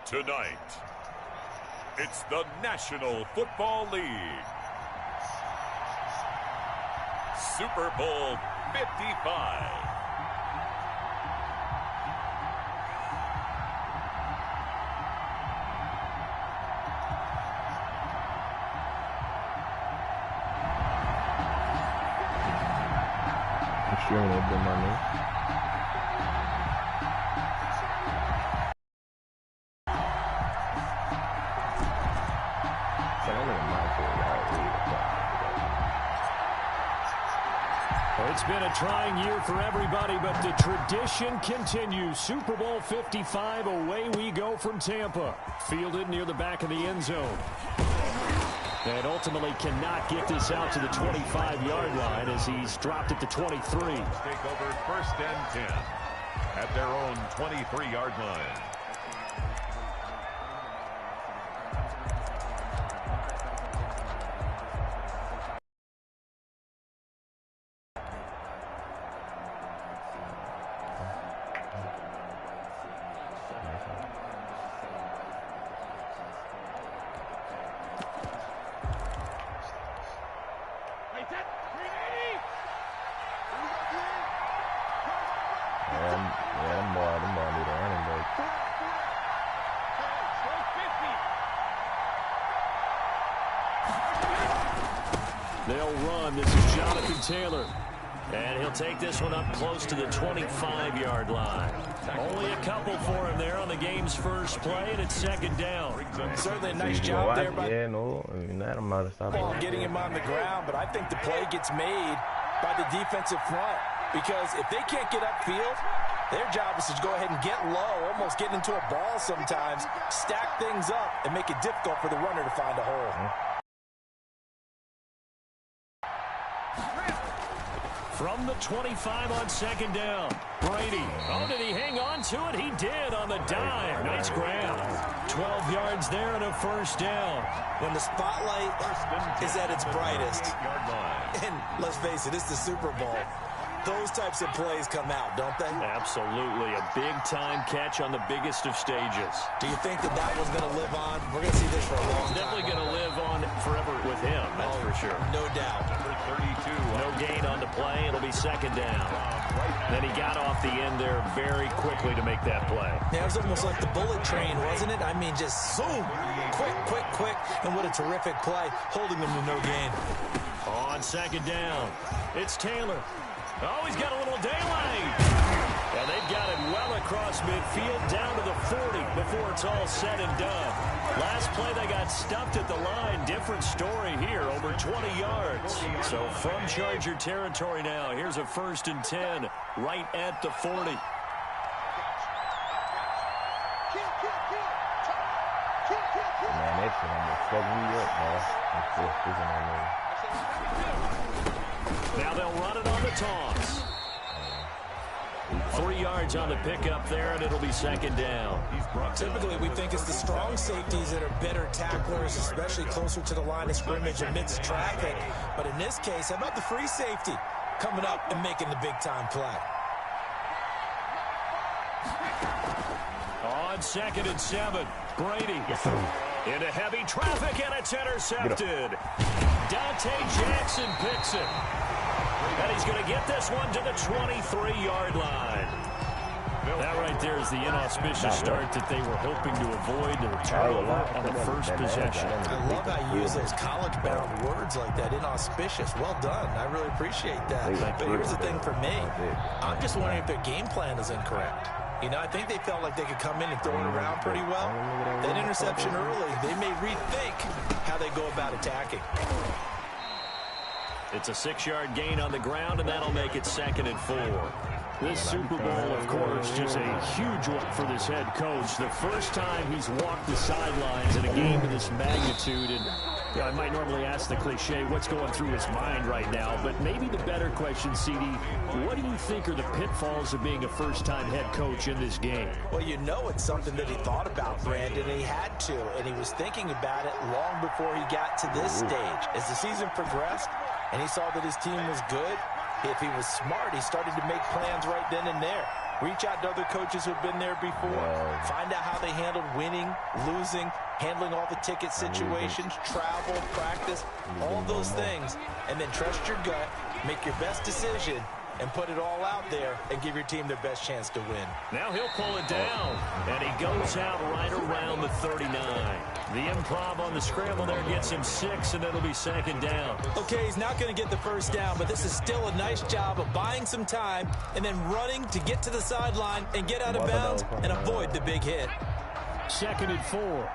Tonight, it's the National Football League. Super Bowl 55. I'm sure it'll be money. It's been a trying year for everybody, but the tradition continues. Super Bowl 55, away we go from Tampa. Fielded near the back of the end zone. And ultimately cannot get this out to the 25-yard line as he's dropped at the 23. Take over 1st and 10 at their own 23-yard line. They'll run. This is Jonathan Taylor. And he'll take this one up close to the 25-yard line. Only a couple for him there on the game's first play, and it's 2nd down. Certainly a nice job there by getting him on the ground, but I think the play gets made by the defensive front because if they can't get upfield, their job is to go ahead and get low, almost get into a ball sometimes, stack things up, and make it difficult for the runner to find a hole. From the 25 on 2nd down. Brady. Oh, did he hang on to it? He did on the dime. Nice grab. 12 yards there and a 1st down. When the spotlight is at its brightest, and let's face it, it's the Super Bowl, those types of plays come out, don't they? Absolutely. A big-time catch on the biggest of stages. Do you think that that one's going to live on? We're going to see this for a long time. Definitely going to live on forever with him, that's for sure. No doubt. Number 32. No gain on the play. It'll be 2nd down. Then he got off the end there very quickly to make that play. Yeah, it was almost like the bullet train, wasn't it? I mean, just zoom. Quick, quick, quick. And what a terrific play, holding them to no gain. On 2nd down, it's Taylor. Oh, he's got a little daylight. And they've got it well across midfield down to the 40 before it's all said and done. Last play, they got stuffed at the line. Different story here, over 20 yards. So from Charger territory now, here's a 1st and 10 right at the 40. Now they'll run it on the toss. 3 yards on the pickup there, and it'll be 2nd down. Typically, we think it's the strong safeties that are better tacklers, especially closer to the line of scrimmage amidst traffic. But in this case, how about the free safety coming up and making the big-time play? On 2nd and 7, Brady into heavy traffic, and it's intercepted. Dante Jackson picks it. And he's going to get this one to the 23-yard line. That right there is the inauspicious start that they were hoping to avoid. The turnover on the first possession. I love how you use those college-bound words like that, inauspicious. Well done. I really appreciate that. But here's the thing for me. I'm just wondering if their game plan is incorrect. You know, I think they felt like they could come in and throw it around pretty well. That interception early, they may rethink how they go about attacking. It's a 6-yard gain on the ground, and that'll make it 2nd and 4. This Super Bowl, of course, just a huge one for this head coach. The first time he's walked the sidelines in a game of this magnitude. And you know, I might normally ask the cliche, what's going through his mind right now? But maybe the better question, CD, what do you think are the pitfalls of being a first-time head coach in this game? Well, you know it's something that he thought about, Brandon, and he had to. And he was thinking about it long before he got to this stage. As the season progressed, and he saw that his team was good, If he was smart, he started to make plans right then and there. Reach out to other coaches who've been there before. Find out how they handled winning, losing, handling all the ticket situations, travel, practice, all those things. And then trust your gut, make your best decision, and put it all out there and give your team their best chance to win. Now he'll pull it down, and he goes out right around the 39. The improv on the scramble there gets him 6, and it'll be second down. Okay, he's not going to get the first down, but this is still a nice job of buying some time and then running to get to the sideline and get out of bounds and avoid the big hit. Second and 4.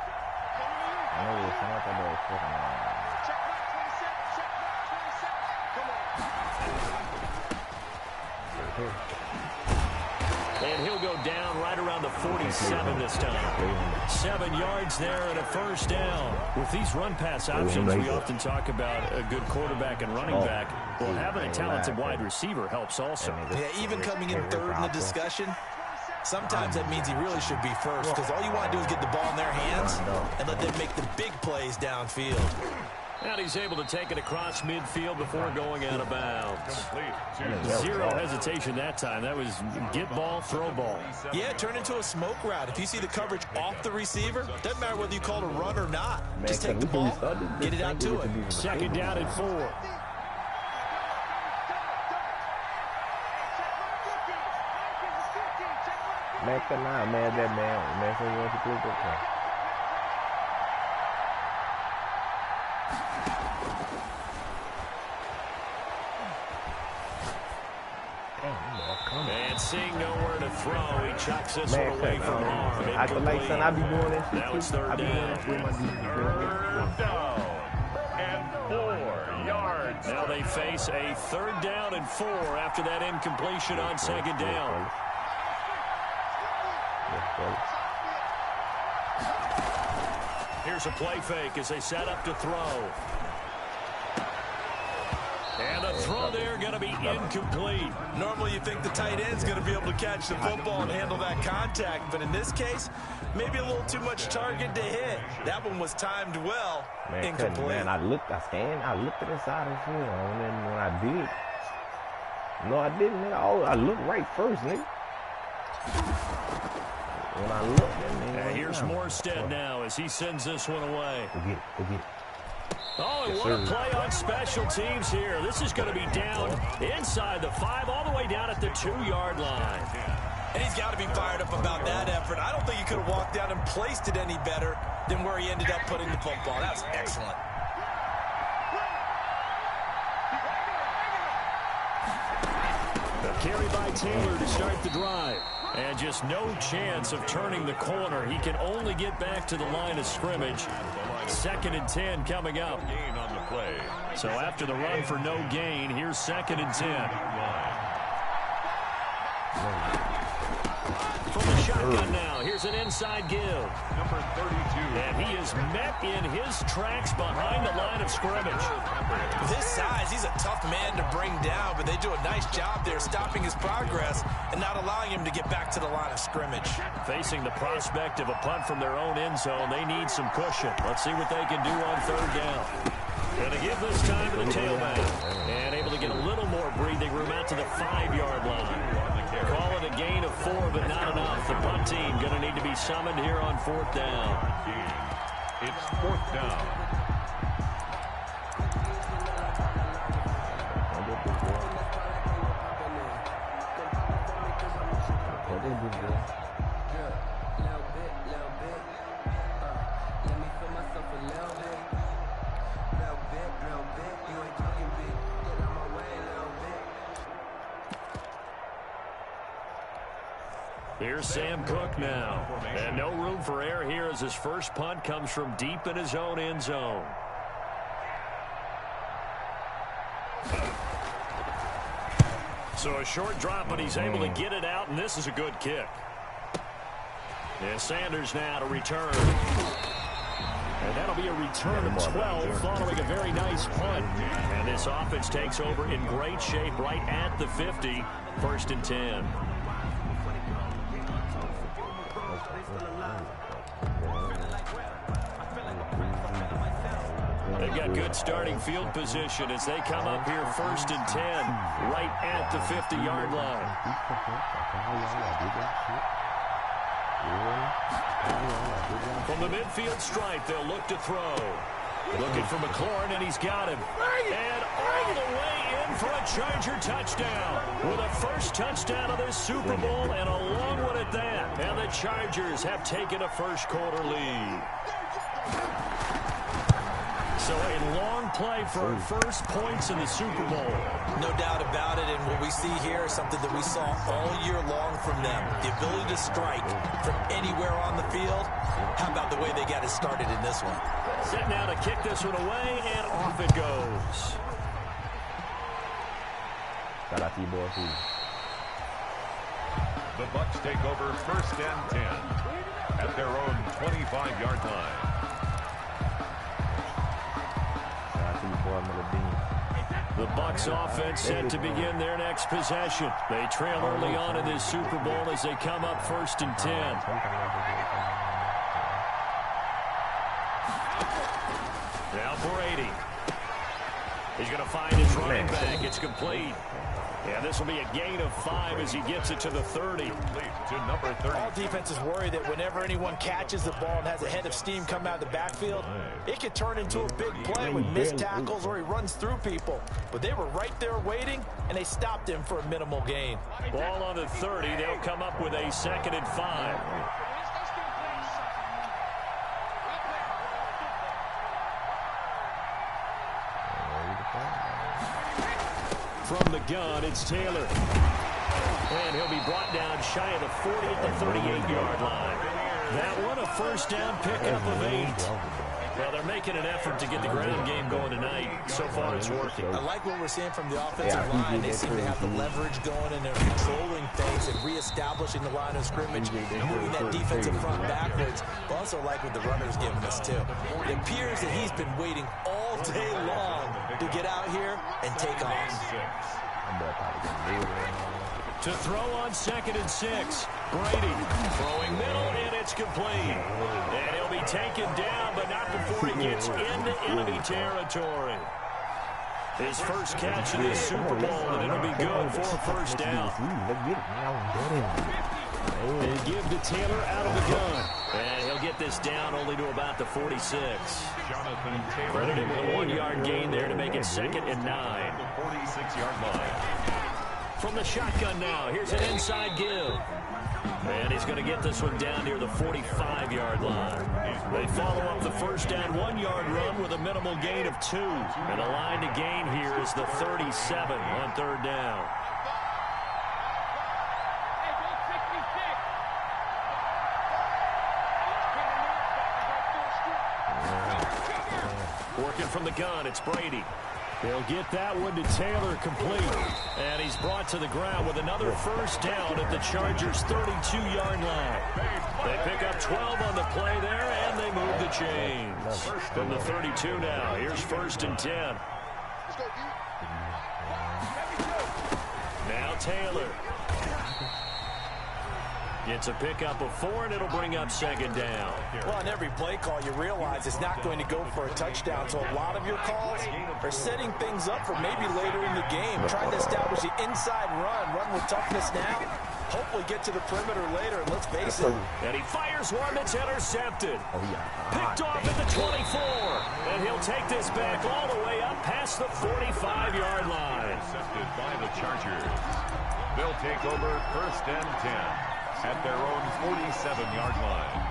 And he'll go down right around the 47 this time. 7 yards there and a first down. With these run-pass options, we often talk about a good quarterback and running back. Well, having a talented wide receiver helps also. Yeah, even coming in third in the discussion, sometimes that means he really should be first, because all you want to do is get the ball in their hands and let them make the big plays downfield. And he's able to take it across midfield before going out of bounds. Zero hesitation that time. That was get ball, throw ball. Yeah, turn into a smoke route. If you see the coverage off the receiver, doesn't matter whether you call it a run or not. Just take the ball, get it out to him. Second down and 4. And seeing nowhere to throw, he chucks this one away from harm. Incomplete. Now it's third down. Third down and 4 yards. Now they face a third down and 4 after that incompletion on second down. Here's a play fake as they set up to throw. And the throw there going to be incomplete. Normally you think the tight end's going to be able to catch the football and handle that contact, but in this case, maybe a little too much target to hit. That one was timed well. Incomplete. Man, I looked at the side of the field, and then when I did, no, I didn't, nigga. I looked right first, nigga. When I looked, man. Here's Morstead now as he sends this one away. Go get it. Oh, and what a play on special teams here. This is going to be down inside the 5, all the way down at the 2-yard line. And he's got to be fired up about that effort. I don't think he could have walked out and placed it any better than where he ended up putting the football. That was excellent. A carry by Taylor to start the drive. And just no chance of turning the corner. He can only get back to the line of scrimmage. Second and 10 coming up. Gain on the play. So after the run for no gain, here's second and 10. From the shotgun now, here's an inside give. Number 32. And he is met in his tracks behind the line of scrimmage. With his size, he's a tough man to bring down, but they do a nice job there stopping his progress and not allowing him to get back to the line of scrimmage. Facing the prospect of a punt from their own end zone, they need some cushion. Let's see what they can do on third down. Going to give this time to the tailback. And able to get a little more breathing room out to the 5-yard line. Call it a gain of 4, but not enough. The punt team going to need to be summoned here on fourth down. It's fourth down. Here's Sam Cook now. And no room for error here as his first punt comes from deep in his own end zone. So a short drop, but he's able to get it out, and this is a good kick. And Sanders now to return. And that'll be a return of 12 following a very nice punt. And this offense takes over in great shape right at the 50. First and 10. They've got good starting field position as they come up here 1st and 10, right at the 50-yard line. From the midfield stripe, they'll look to throw. Looking for McLaurin, and he's got him. And all the way in for a Charger touchdown. With a first touchdown of this Super Bowl, and a long one at that. And the Chargers have taken a first-quarter lead. So a long play for our first points in the Super Bowl. No doubt about it, and what we see here is something that we saw all year long from them. The ability to strike from anywhere on the field. How about the way they got it started in this one? Set now to kick this one away, and off it goes. Shout out to you, boy. The Bucs take over 1st and 10 at their own 25-yard line. The Bucs offense set to begin their next possession. They trail early on in this Super Bowl as they come up 1st and 10. Now Brady. He's going to find his running back. It's complete. Yeah, this will be a gain of 5 as he gets it to the 30. To number 30. All defenses worry that whenever anyone catches the ball and has a head of steam come out of the backfield, it could turn into a big play with missed tackles or he runs through people. But they were right there waiting, and they stopped him for a minimal gain. Ball on the 30. They'll come up with a 2nd and 5. From the gun, it's Taylor. And he'll be brought down shy of the 40 at the 38-yard line. That one a first down pickup of 8. Well, they're making an effort to get the ground game going tonight. So far, it's working. I like what we're seeing from the offensive line. They seem to have the leverage going, and they're controlling things and reestablishing the line of scrimmage, moving that defensive front backwards. But also like what the runner's giving us, too. It appears that he's been waiting all day long to get out here and take off. To throw on 2nd and 6. Brady throwing middle, and it's complete. And he'll be taken down, but not before he gets into enemy territory. His first catch of this Super Bowl, and it'll be good for a first down. They give to Taylor out of the gun. And he'll get this down only to about the 46. Credited with a 1-yard gain there to make it 2nd and 9. The 46-yard line. From the shotgun now, here's an inside give. And he's going to get this one down near the 45-yard line. They follow up the first down 1-yard run with a minimal gain of 2. And the line to gain here is the 37 on 3rd down. Working from the gun, it's Brady. They'll get that one to Taylor complete. And he's brought to the ground with another first down at the Chargers' 32-yard line. They pick up 12 on the play there, and they move the chains. From the 32 now, here's 1st and 10. Now Taylor. Gets a pickup of 4, and it'll bring up 2nd down. Well, on every play call, you realize it's not going to go for a touchdown. So a lot of your calls are setting things up for maybe later in the game, trying to establish the inside run with toughness now, hopefully get to the perimeter later. And let's face it. And he fires one that's intercepted. Picked off at the 24. And he'll take this back all the way up past the 45-yard line. Intercepted by the Chargers. They'll take over 1st and 10. At their own 47-yard line.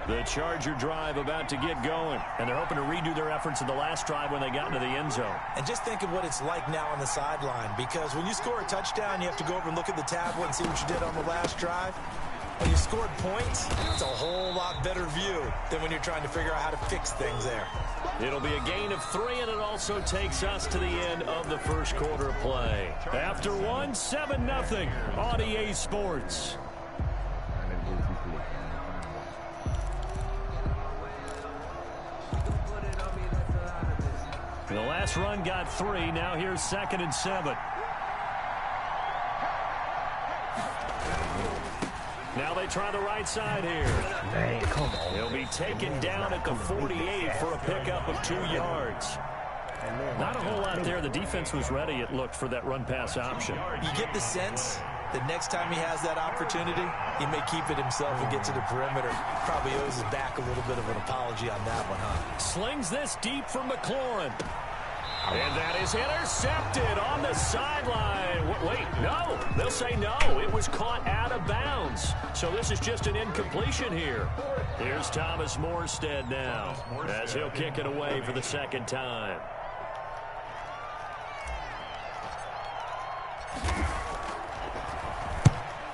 The Charger drive about to get going, and they're hoping to redo their efforts in the last drive when they got into the end zone. And just think of what it's like now on the sideline, because when you score a touchdown, you have to go over and look at the tablet and see what you did on the last drive. When you scored points, it's a whole lot better view than when you're trying to figure out how to fix things there. It'll be a gain of 3, and it also takes us to the end of the first quarter of play. After 1, 7-0 on EA Sports. The last run got 3. Now here's 2nd and 7. Now they try the right side here. Man, come on. He'll be taken down at the 48 for a pickup of 2 yards. Not a whole lot there. The defense was ready, it looked, for that run-pass option. You get the sense that next time he has that opportunity, he may keep it himself and get to the perimeter. Probably owes his back a little bit of an apology on that one, huh? Slings this deep from McLaurin. And that is intercepted on the sideline. Wait, no. They'll say no. It was caught out of bounds. So this is just an incompletion here. Here's Thomas Morstead now as he'll kick it away for the second time.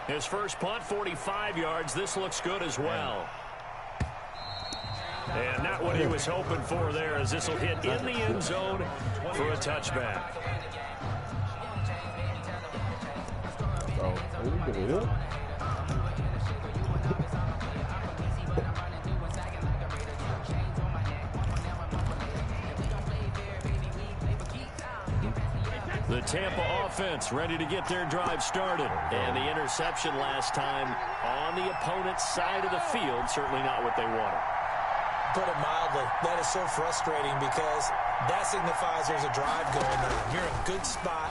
His first punt, 45 yards. This looks good as well. And not what he was hoping for there, as this will hit in the end zone for a touchback. The Tampa offense ready to get their drive started. And the interception last time on the opponent's side of the field, certainly not what they wanted. Put it mildly, that is so frustrating because that signifies there's a drive going on. You're in a good spot.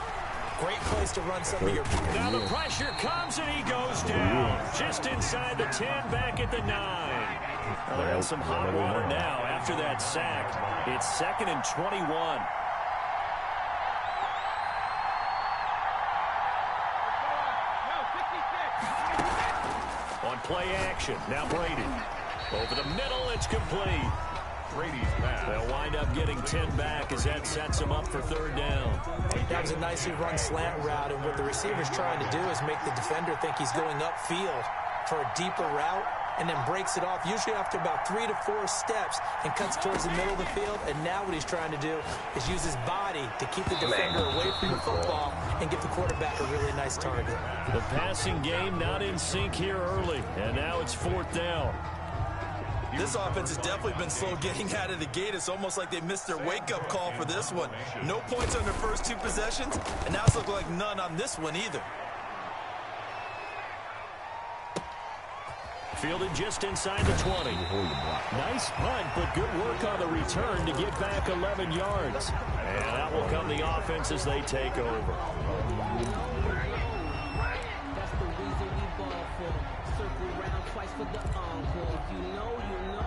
Great place to run some of your... Now the pressure comes and he goes down. Just inside the 10, back at the 9. Well, they're in some hot water now after that sack. It's 2nd and 21. On play action, now Brady. Over the middle, it's complete. Brady's pass. They'll wind up getting 10 back as that sets them up for 3rd down. That was a nicely run slant route, and what the receiver's trying to do is make the defender think he's going upfield for a deeper route, and then breaks it off, usually after about 3 to 4 steps, and cuts towards the middle of the field. And now what he's trying to do is use his body to keep the defender away from the football and give the quarterback a really nice target. The passing game not in sync here early, and now it's 4th down. This offense has definitely been slow getting out of the gate. It's almost like they missed their wake-up call for this one. No points on their first 2 possessions, and now it's looking like none on this one either. Fielded just inside the 20. Nice punt, but good work on the return to get back 11 yards. And that will come the offense as they take over. That's the reason we ball for. Circle around twice for the encore. You know, you know.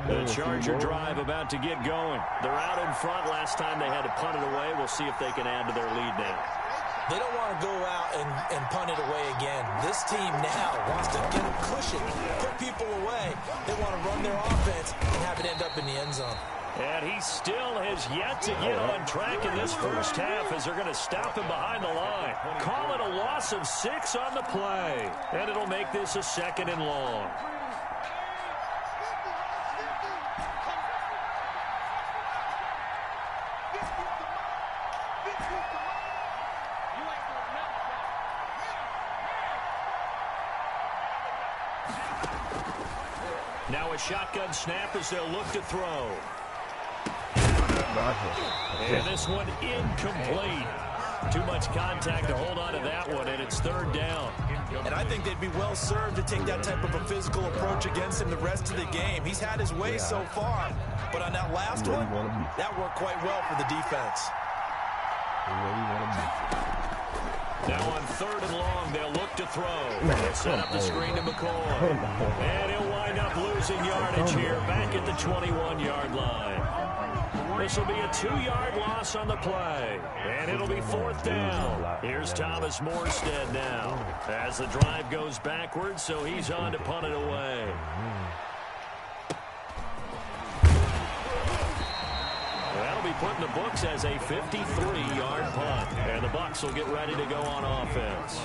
The Charger drive about to get going. They're out in front. Last time they had to punt it away. We'll see if they can add to their lead now. They don't want to go out and punt it away again. This team now wants to get a cushion, put people away. They want to run their offense and have it end up in the end zone. And he still has yet to get on track in this first half as they're going to stop him behind the line. Call it a loss of 6 on the play. And it'll make this a 2nd and long. Now a shotgun snap as they'll look to throw. And this one incomplete. Too much contact to hold on to that one, and it's 3rd down. And I think they'd be well served to take that type of a physical approach against him the rest of the game. He's had his way so far, but on that last one, that worked quite well for the defense. Now on 3rd and long, they'll look to throw. Set up the screen to McCoy. And he'll wind up losing yardage here back at the 21-yard line. This will be a 2-yard loss on the play. And it'll be 4th down. Here's Thomas Morstead now as the drive goes backwards, so he's on to punt it away. That'll be put in the books as a 53-yard punt. And the Bucs will get ready to go on offense.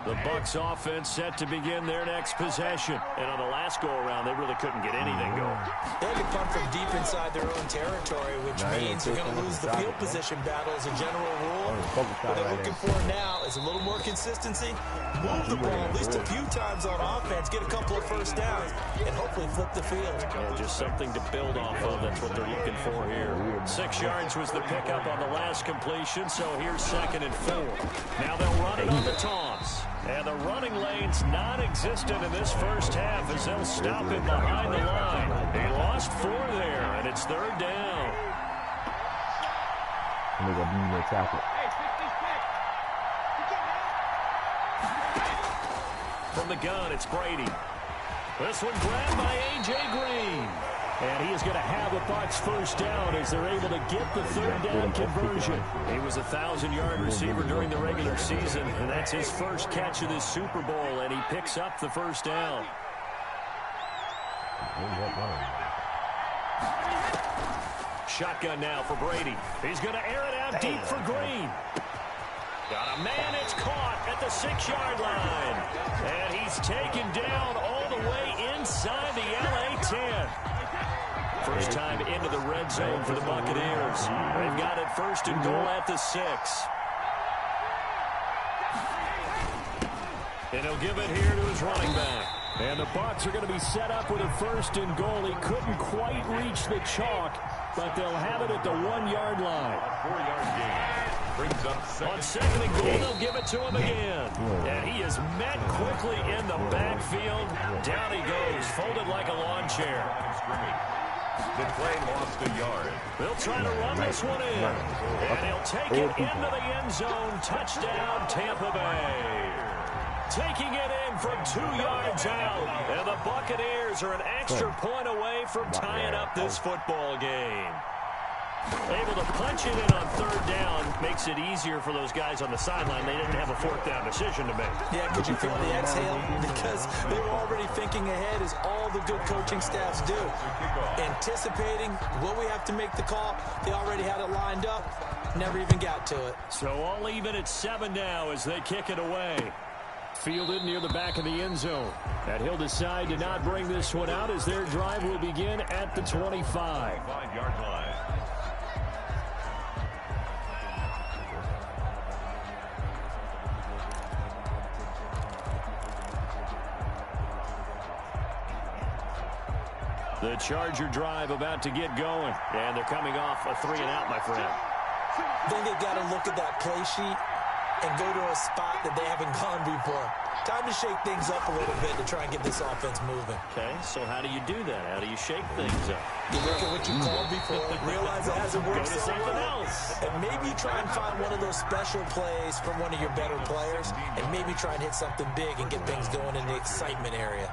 The Bucs offense set to begin their next possession. And on the last go-around, they really couldn't get anything going. They had to punt from deep inside their own territory, which means you're going to lose the field position battle as a general rule. What they're looking for now is a little more consistency, move the ball at least a few times on offense, get a couple of first downs, and hopefully flip the field. Yeah, just something to build off of. That's what they're looking for here. 6 yards was the pickup on the last completion, so here's 2nd and 4. Now they'll run it on the toss. And the running lane's non-existent in this first half as they'll stop him behind the line. He lost 4 there, and it's 3rd down. From the gun, it's Brady. This one grabbed by A.J. Green. And he is going to have a Bucs first down as they're able to get the 3rd down conversion. He was a 1,000-yard receiver during the regular season, and that's his first catch of this Super Bowl, and he picks up the first down. Shotgun now for Brady. He's going to air it out deep for Green. Got a man, it's caught at the 6-yard line. And he's taken down all the way inside the LA 10. First time into the red zone for the Buccaneers. They've got it 1st and goal at the 6. And he'll give it here to his running back. And the Bucs are going to be set up with a 1st and goal. He couldn't quite reach the chalk, but they'll have it at the 1-yard line. 4-yard gain. Brings up on 2nd and goal, they'll give it to him again. And he is met quickly in the backfield. Down he goes, folded like a lawn chair. The play lost a yard. They'll try to run this one in. And he'll take it into the end zone. Touchdown, Tampa Bay. Taking it in from 2 yards out. And the Buccaneers are an extra point away from tying up this football game. Able to punch it in on 3rd down makes it easier for those guys on the sideline. They didn't have a 4th down decision to make. Yeah, could you feel the exhale? Because they were already thinking ahead, as all the good coaching staffs do. Anticipating what we have to make the call. They already had it lined up. Never even got to it. So all even at 7 now as they kick it away. Fielded near the back of the end zone. And he'll decide to not bring this one out as their drive will begin at the 25. 5-yard line. The Charger drive about to get going. And they're coming off a 3-and-out, my friend. I think they've got to look at that play sheet and go to a spot that they haven't gone before. Time to shake things up a little bit to try and get this offense moving. Okay, so how do you do that? How do you shake things up? You look at what you called before, realize it hasn't worked Go to something else. And maybe you try and find one of those special plays from one of your better players, and maybe try and hit something big and get things going in the excitement area.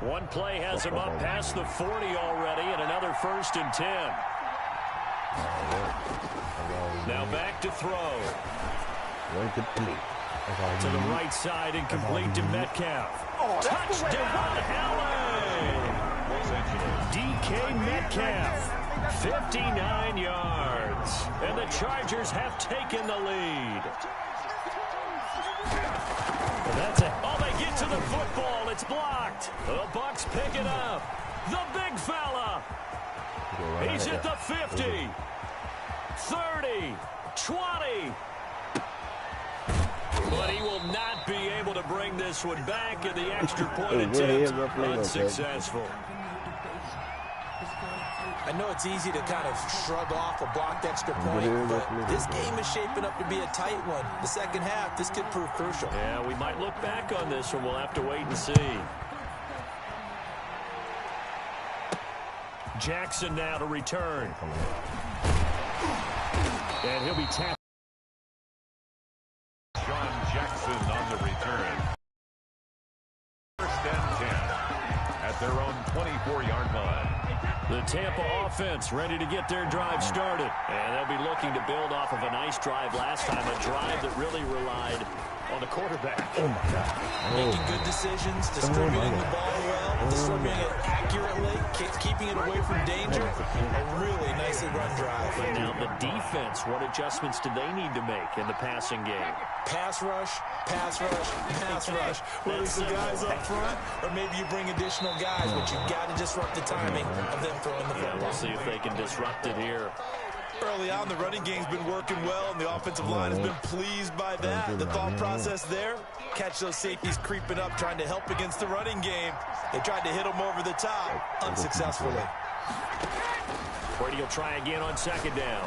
One play has him up past the 40 already, and another 1st and 10. Now back to throw. To the right side and complete to Metcalf. Touchdown, LA! DK Metcalf, 59 yards. And the Chargers have taken the lead. That's it. Oh, they get to the football. It's blocked. The Bucs pick it up. The big fella. He's at the 50. 30. 20. But he will not be able to bring this one back, in the extra point attempt unsuccessful. I know it's easy to kind of shrug off a blocked extra point, but this game is shaping up to be a tight one. The second half, this could prove crucial. Yeah, we might look back on this one. We'll have to wait and see. Jackson now to return. And he'll be tapped. Jackson on the return. 1st and 10 at their own 24-yard line. The Tampa offense ready to get their drive started. And they'll be looking to build off of a nice drive last time, a drive that really relied on the quarterback. Oh, my God. Making good decisions, distributing the ball well, distributing it accurately, keeping it away from danger. A really nicely run drive. But now the defense, what adjustments do they need to make in the passing game? Pass rush, pass rush, pass rush. Whether it's the guys up front or maybe you bring additional guys, but you've got to disrupt the timing of them throwing the football. We'll see if they can disrupt it here. Early on, the running game's been working well, and the offensive line has been pleased by that. The thought process there, catch those safeties creeping up, trying to help against the running game. They tried to hit them over the top, unsuccessfully. Brady will try again on second down.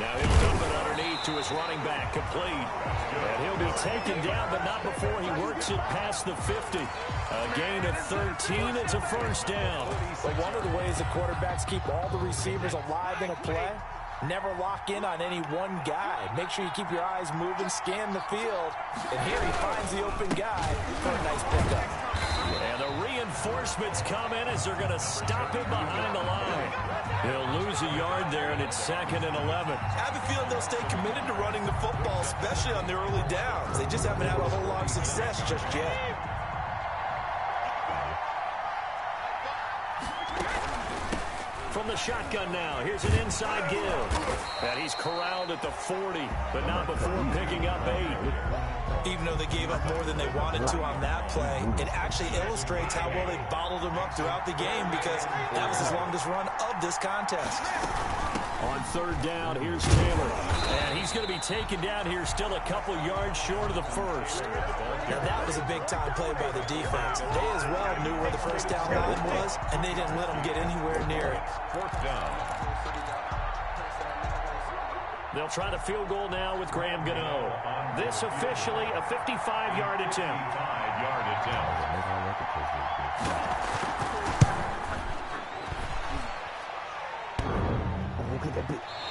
Now he'll dump it underneath to his running back, complete. And he'll be taken down, but not before he works it past the 50. A gain of 13, it's a first down. But one of the ways the quarterbacks keep all the receivers alive in a play, never lock in on any one guy. Make sure you keep your eyes moving, scan the field. And here he finds the open guy for a nice pickup. And the reinforcements come in as they're going to stop him behind the line. He'll lose a yard there, and it's 2nd and 11. I have a feeling they'll stay committed to running the football, especially on the early downs. They just haven't had a whole lot of success just yet. From the shotgun now, here's an inside give. And he's corralled at the 40, but not before picking up 8. Even though they gave up more than they wanted to on that play, it actually illustrates how well they bottled him up throughout the game because that was his longest run of this contest. On third down, here's Taylor. And he's going to be taken down here still a couple yards short of the first. Now that was a big-time play by the defense. They as well knew where the first down line was, and they didn't let them get anywhere near it. Fourth down. They'll try the field goal now with Graham Gano. This officially a 55-yard attempt. 55-yard attempt.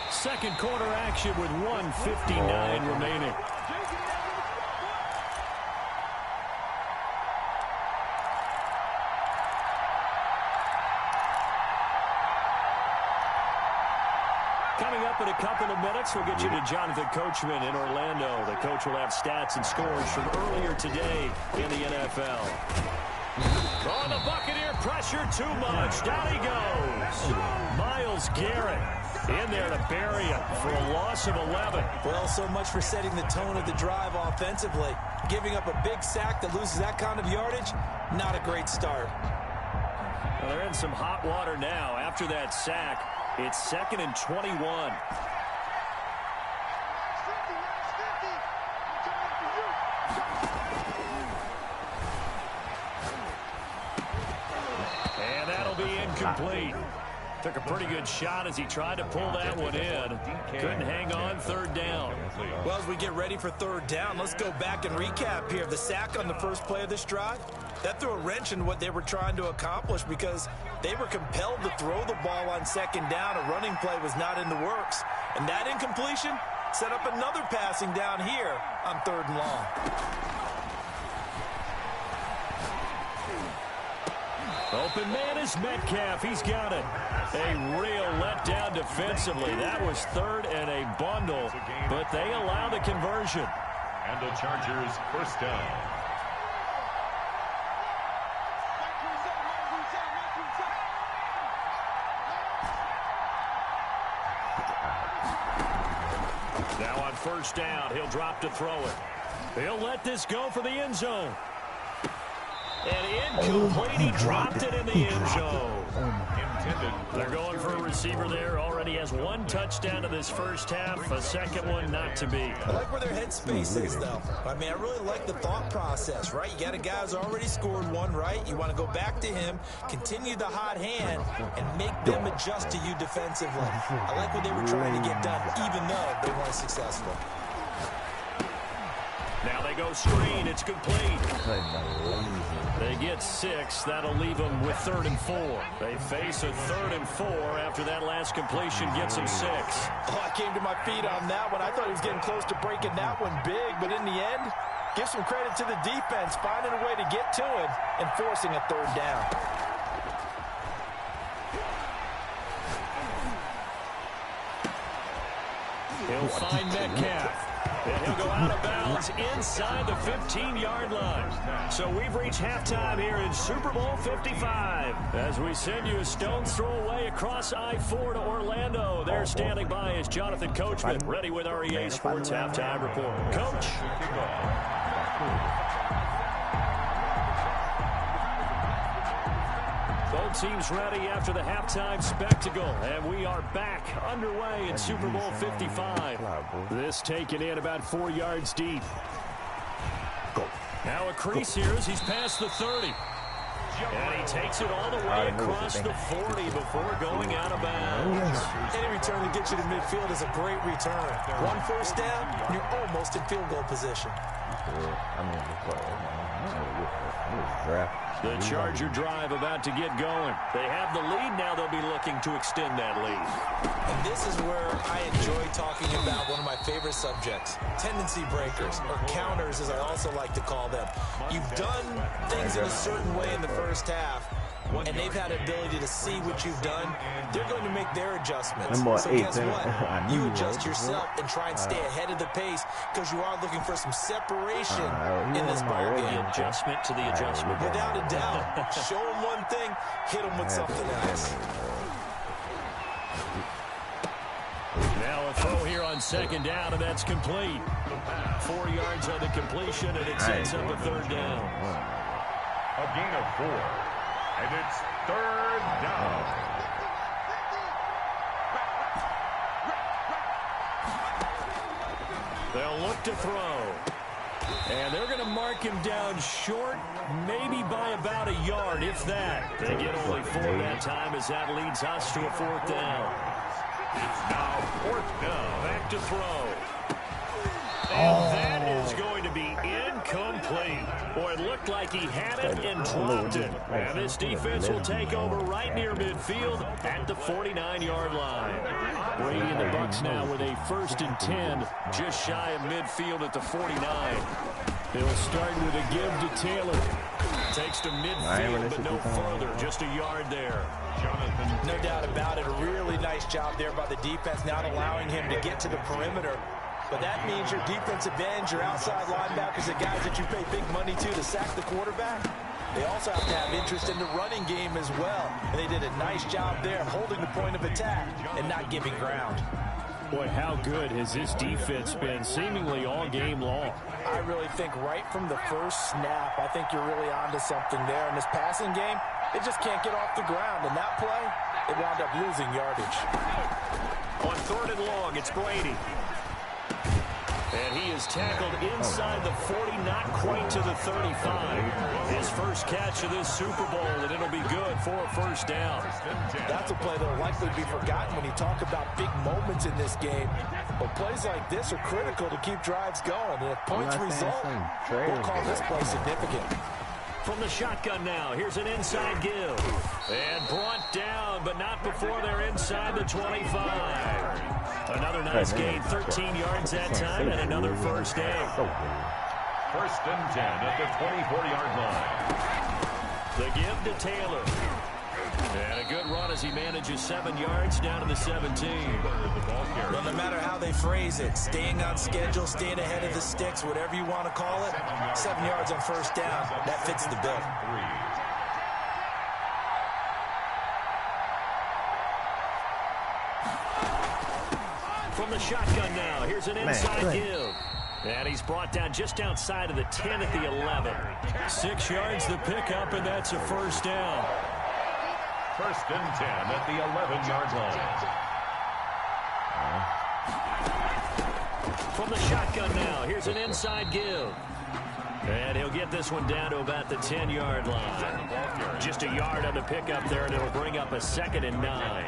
Second quarter action with 1:59 remaining. Coming up in a couple of minutes, we'll get you to Jonathan Coachman in Orlando. The coach will have stats and scores from earlier today in the NFL. Oh, the Buccaneer pressure too much. Down he goes. Myles Garrett in there to bury him for a loss of 11. Well, so much for setting the tone of the drive offensively. Giving up a big sack that loses that kind of yardage, not a great start. Well, they're in some hot water now. After that sack, it's 2nd and 21. And that'll be incomplete. Took a pretty good shot as he tried to pull that one in. Couldn't hang on, third down. Well, as we get ready for third down, let's go back and recap here. The sack on the first play of this drive, that threw a wrench in what they were trying to accomplish because they were compelled to throw the ball on second down. A running play was not in the works. And that incompletion set up another passing down here on 3rd and long. Open man is Metcalf. He's got it. A real letdown defensively. That was 3rd and a bundle, but they allow the conversion. And the Chargers first down. Now on first down, he'll drop to throw it. He'll let this go for the end zone. And incomplete, he dropped it in the end zone. They're going for a receiver there. Already has 1 touchdown in this first half. A second one not to be. I like where their headspace is, though. I mean, I really like the thought process, right? You got a guy who's already scored 1, right? You want to go back to him, continue the hot hand, and make them adjust to you defensively. I like what they were trying to get done, even though they weren't successful. Now they go screen. It's complete. They get 6. That'll leave them with 3rd and 4. They face a 3rd and 4 after that last completion gets them 6. Oh, I came to my feet on that one. I thought he was getting close to breaking that one big, but in the end, give some credit to the defense, finding a way to get to him and forcing a 3rd down. They'll find Metcalf. And he'll go out of bounds inside the 15-yard line. So we've reached halftime here in Super Bowl 55. As we send you a stone's throw away across I-4 to Orlando. There standing by is Jonathan Coachman, ready with our EA Sports Halftime Report. Coach. Both teams ready after the halftime spectacle, and we are back underway in Super Bowl 55. This taken in about 4 yards deep. Now a crease here as he's past the 30. And he takes it all the way across the 40 before going out of bounds. Any return to get you to midfield is a great return. One first down, you're almost in field goal position. The Charger drive about to get going. They have the lead now. They'll be looking to extend that lead. And this is where I enjoy talking about one of my favorite subjects, tendency breakers, or counters as I also like to call them. You've done things in a certain way in the first half, and they've had the ability to see what you've done. They're going to make their adjustments. So guess what? You adjust yourself and try and stay ahead of the pace because you are looking for some separation in this ball game. Adjustment to the adjustment. Without a doubt. Show them one thing, hit them with something else. Now a throw here on second down, and that's complete. 4 yards on the completion, and it sets up a third down. A gain of 4. And it's third down. They'll look to throw. And they're going to mark him down short, maybe by about a yard, if that. They get only 4 that time as that leads us to a fourth down. It's now fourth down. Back to throw. And that is going to be incomplete. Boy, it looked like he had it and dropped it. And this defense will take over right near midfield at the 49-yard line. Brady and the Bucs now with a 1st and 10, just shy of midfield at the 49. They'll start with a give to Taylor. Takes to midfield, but no further. Just a yard there. No doubt about it. A really nice job there by the defense, not allowing him to get to the perimeter. But that means your defensive ends, your outside linebackers, the guys that you pay big money to sack the quarterback. They also have to have interest in the running game as well. And they did a nice job there holding the point of attack and not giving ground. Boy, how good has this defense been seemingly all game long? I really think right from the first snap, I think you're really onto something there. In this passing game, it just can't get off the ground. And that play, it wound up losing yardage. On 3rd and long, it's Brady. And he is tackled inside the 40, not quite to the 35. His first catch of this Super Bowl, and it'll be good for a first down. That's a play that will likely be forgotten when you talk about big moments in this game. But plays like this are critical to keep drives going. And if points result, we'll call this play significant. From the shotgun now, here's an inside give. And brought down, but not before they're inside the 25. Another nice gain, 13 yards that time, and another first down. 1st and 10 at the 24-yard line. The give to Taylor. And a good run as he manages 7 yards down to the 17. Well, no matter how they phrase it, staying on schedule, staying ahead of the sticks, whatever you want to call it, 7 yards on first down, that fits the bill. From the shotgun now, here's an inside give. And he's brought down just outside of the 10 at the 11. 6 yards the pickup, and that's a first down. 1st and 10 at the 11-yard line. From the shotgun now, here's an inside give. And he'll get this one down to about the 10-yard line. Just a yard on the pickup there, and it'll bring up a 2nd and 9.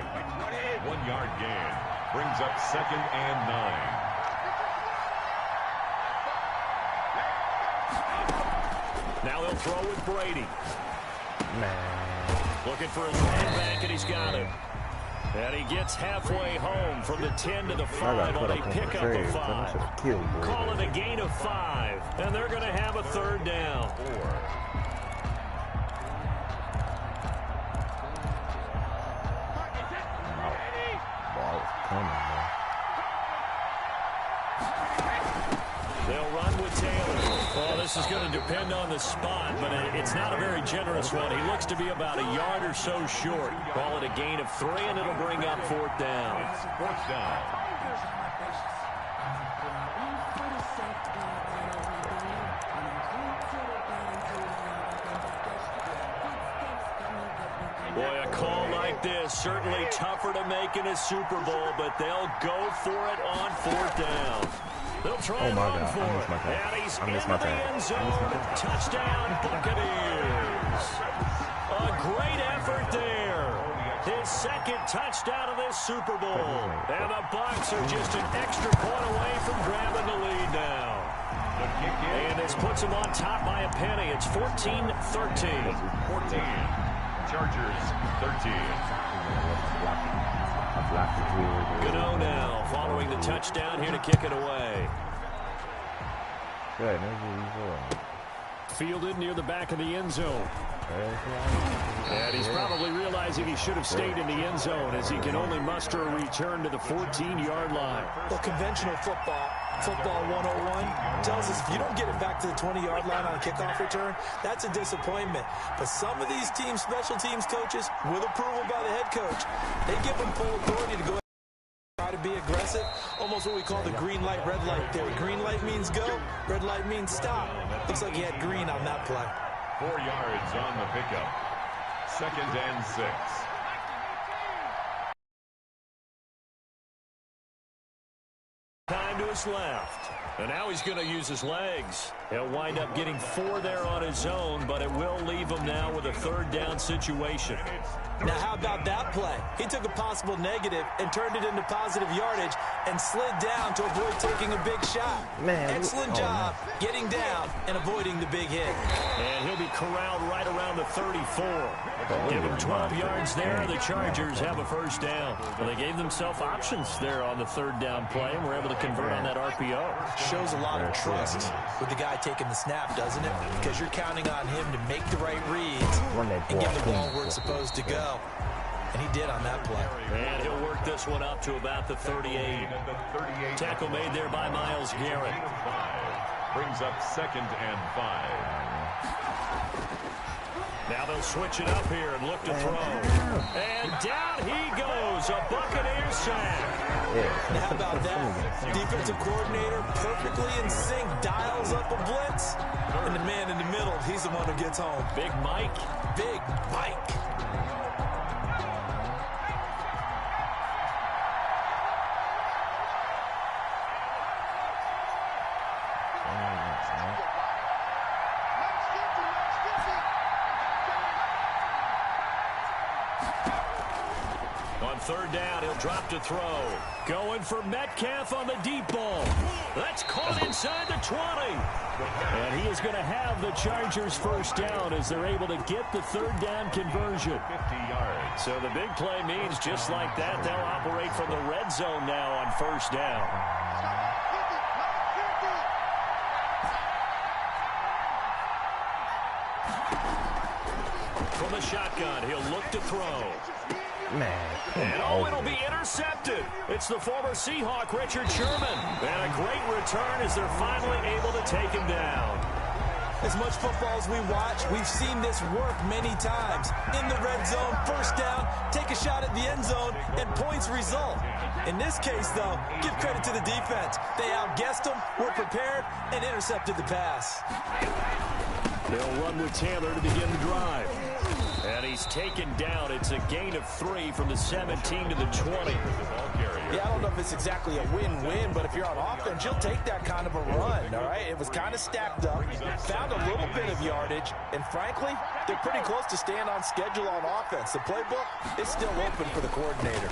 1-yard gain brings up 2nd and 9. Now they'll throw with Brady. Looking for his running back, and he's got him. And he gets halfway home from the 10 to the 5 on a pickup of 5. Call it a gain of 5, and they're going to have a third down. this is going to depend on the spot, but it's not a very generous one. He looks to be about a yard or so short. Call it a gain of 3, and it'll bring up 4th down. It's 4th down. Boy, a call like this, certainly tougher to make in a Super Bowl, but they'll go for it on 4th down. They'll try and run for it. And he's into the end zone. Touchdown, Buccaneers. A great effort there. His 2nd touchdown of this Super Bowl. And the Bucs are just an extra point away from grabbing the lead now. And this puts them on top by a penny. It's 14-13. 14. Chargers 13. Gano now following the touchdown here to kick it away. Good. Fielded near the back of the end zone. And he's probably realizing he should have stayed in the end zone as he can only muster a return to the 14-yard line. Well, conventional football 101, tells us if you don't get it back to the 20-yard line on a kickoff return, that's a disappointment. But some of these teams, special teams coaches, with approval by the head coach, they give them full authority to go try to be aggressive, almost what we call the green light, red light theory. Green light means go, red light means stop. Looks like he had green on that play. 4 yards on the pickup. 2nd and 6. Time to his left. And now he's going to use his legs. He'll wind up getting 4 there on his own, but it will leave him now with a 3rd down situation. Now, how about that play? He took a possible negative and turned it into positive yardage and slid down to avoid taking a big shot. Excellent job getting down and avoiding the big hit. And he'll be corralled right around the 34. Give him 12 yards there. The Chargers have a 1st down. Well, they gave themselves options there on the 3rd down play and were able to convert on that RPO. Shows a lot of trust with the guy taking the snap, doesn't it? Because you're counting on him to make the right reads and get the ball where it's supposed to go. And he did on that play. And he'll work this one up to about the 38. Tackle made there by Myles Garrett. Brings up 2nd and 5. Now they'll switch it up here and look to throw. And down he goes. A Buccaneers sack. Now how about that? Defensive coordinator perfectly in sync, dials up a blitz. And the man in the middle, he's the one who gets home. Big Mike. Big Mike. On 3rd down, he'll drop to throw. Going for Metcalf on the deep ball. That's caught inside the 20. And he is going to have the Chargers 1st down as they're able to get the 3rd down conversion. 50 yards. So the big play means just like that, they'll operate from the red zone now on 1st down. From the shotgun, he'll look to throw. And it'll be intercepted. It's the former Seahawk, Richard Sherman. And a great return as they're finally able to take him down. As much football as we watch, we've seen this work many times. In the red zone, 1st down, take a shot at the end zone, and points result. In this case, though, give credit to the defense. They outguessed them, were prepared, and intercepted the pass. They'll run with Taylor to begin the drive. And he's taken down. It's a gain of 3 from the 17 to the 20. Yeah, I don't know if it's exactly a win-win, but if you're on offense, you'll take that kind of a run, all right? It was kind of stacked up, found a little bit of yardage, and frankly, they're pretty close to staying on schedule on offense. The playbook is still open for the coordinator.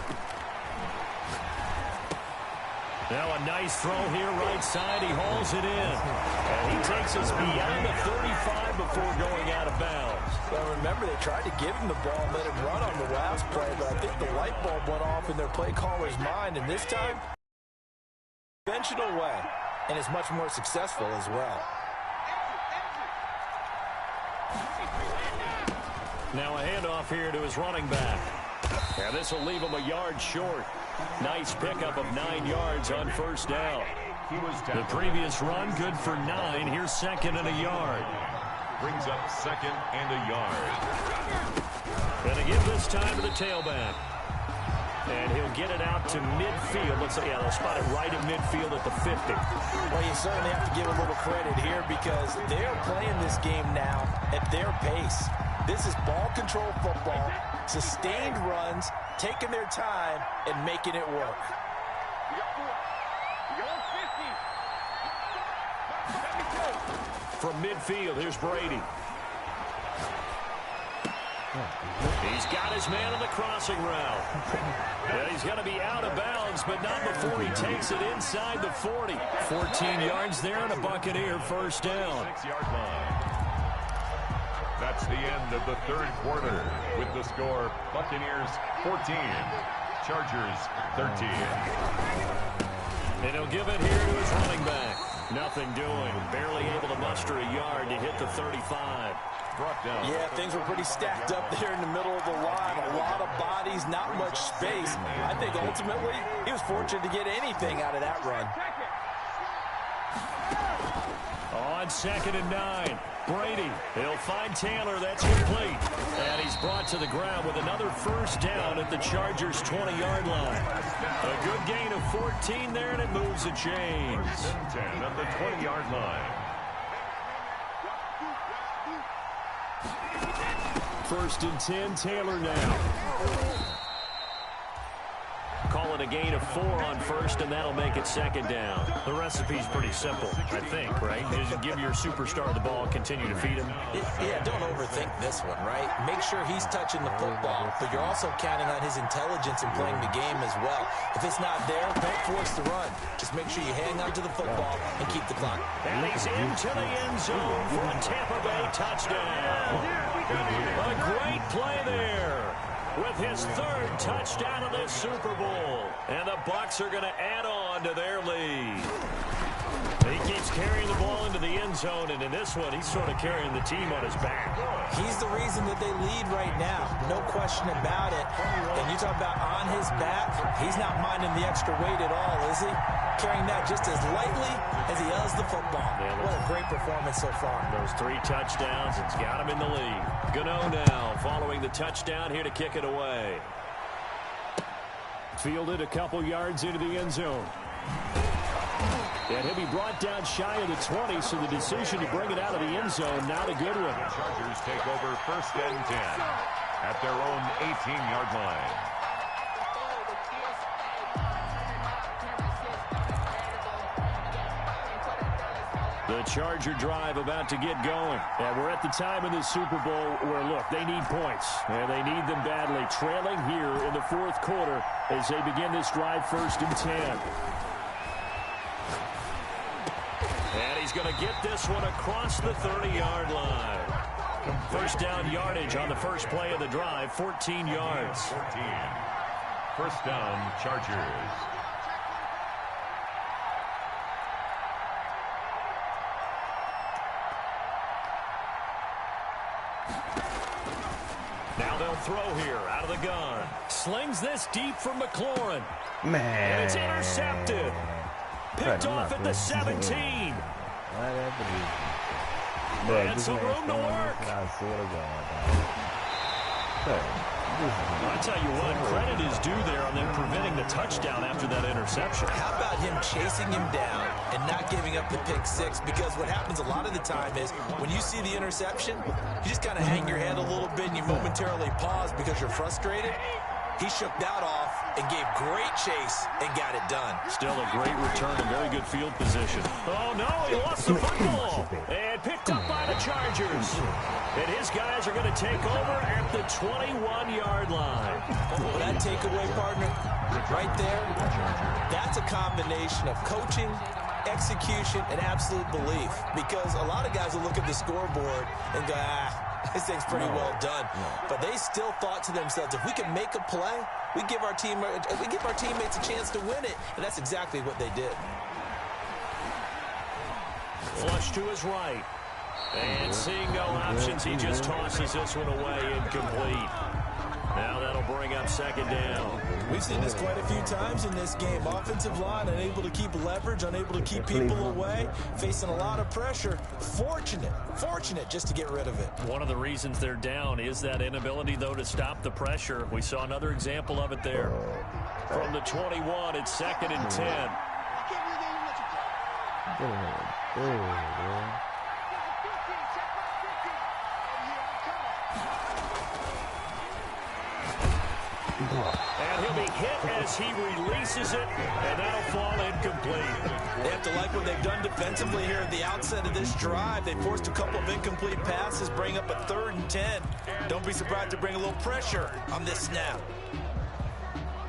Now a nice throw here right side. He hauls it in. And he takes us beyond the 35 before going out of bounds. Well, remember, they tried to give him the ball and let him run on the last play, but I think the light bulb went off in their play caller's mind, and this time, conventional way, and is much more successful as well. Now a handoff here to his running back. And this will leave him a yard short. Nice pickup of 9 yards on 1st down. He was The tackled. previous run, good for 9. Here's second and a yard. Brings up second and a yard. Going to give this time to the tailback. And he'll get it out to midfield. Let's say, yeah, they'll spot it right at midfield at the 50. Well, you certainly have to give a little credit here because they're playing this game now at their pace. This is ball control football, sustained runs, taking their time, and making it work. From midfield, here's Brady. He's got his man on the crossing route. And he's going to be out of bounds, but not before he takes it inside the 40. 14 yards there and a Buccaneer first down. 6-yard line. That's the end of the third quarter with the score Buccaneers 14, Chargers 13. And he'll give it here to his running back. Nothing doing. Barely able to muster a yard to hit the 35. Brought down. Yeah, things were pretty stacked up there in the middle of the line. A lot of bodies, not much space. I think ultimately he was fortunate to get anything out of that run. On second and 9. Brady, he'll find Taylor. That's complete. And he's brought to the ground with another first down at the Chargers' 20-yard line. A good gain of 14 there, and it moves the chains. 10 at the 20-yard line. First and 10, Taylor now. Call it a gain of 4 on first, and that'll make it second down. The recipe's pretty simple, I think, right? Just give your superstar the ball, continue to feed him. Yeah, don't overthink this one, right? Make sure he's touching the football, but you're also counting on his intelligence in playing the game as well. If it's not there, don't force the run. Just make sure you hang on to the football and keep the clock. And he's into the end zone for a Tampa Bay touchdown. A great play there with his third touchdown of this Super Bowl. And the Bucs are going to add on to their lead. He keeps carrying the ball into the end zone, and in this one, he's sort of carrying the team on his back. He's the reason that they lead right now. No question about it. And you talk about on his back, he's not minding the extra weight at all, is he? Carrying that just as lightly as he does the football. Yeah, what a great performance so far. Those 3 touchdowns, it's got him in the lead. Gano now following the touchdown here to kick it away. Fielded a couple yards into the end zone. And he'll be brought down shy of the 20, so the decision to bring it out of the end zone, not a good one. The Chargers take over first and 10 at their own 18-yard line. The Charger drive about to get going. And we're at the time in the Super Bowl where, look, they need points. And they need them badly. Trailing here in the fourth quarter as they begin this drive first and 10. And he's going to get this one across the 30-yard line. First down yardage on the first play of the drive, 14 yards. 14. First down, Chargers. Now they'll throw here out of the gun. Slings this deep from McLaurin. Man. And it's intercepted. Picked off at the 17. And some room to work. I swear to God. I tell you what, credit is due there on them preventing the touchdown after that interception. How about him chasing him down and not giving up the pick six? Because what happens a lot of the time is when you see the interception, you just kind of hang your head a little bit and you momentarily pause because you're frustrated. He shook that off and gave great chase and got it done. Still a great return and very good field position. Oh, no, he lost the football. And picked up by the Chargers. And his guys are going to take over at the 21-yard line. Well, that takeaway, partner, right there, that's a combination of coaching, execution, and absolute belief. Because a lot of guys will look at the scoreboard and go, this thing's pretty well done. But they still thought to themselves, if we can make a play, we give our teammates a chance to win it. And that's exactly what they did. Flush to his right. And seeing no options, he just tosses this one away incomplete. Now that'll bring up second down. We've seen this quite a few times in this game. Offensive line unable to keep leverage, unable to keep people away, facing a lot of pressure. Fortunate just to get rid of it. One of the reasons they're down is that inability, though, to stop the pressure. We saw another example of it there. From the 21, it's 2nd and 10. And he'll be hit as he releases it, and that'll fall incomplete. They have to like what they've done defensively here at the outset of this drive. They forced a couple of incomplete passes, bring up a 3rd and 10. Don't be surprised to bring a little pressure on this snap.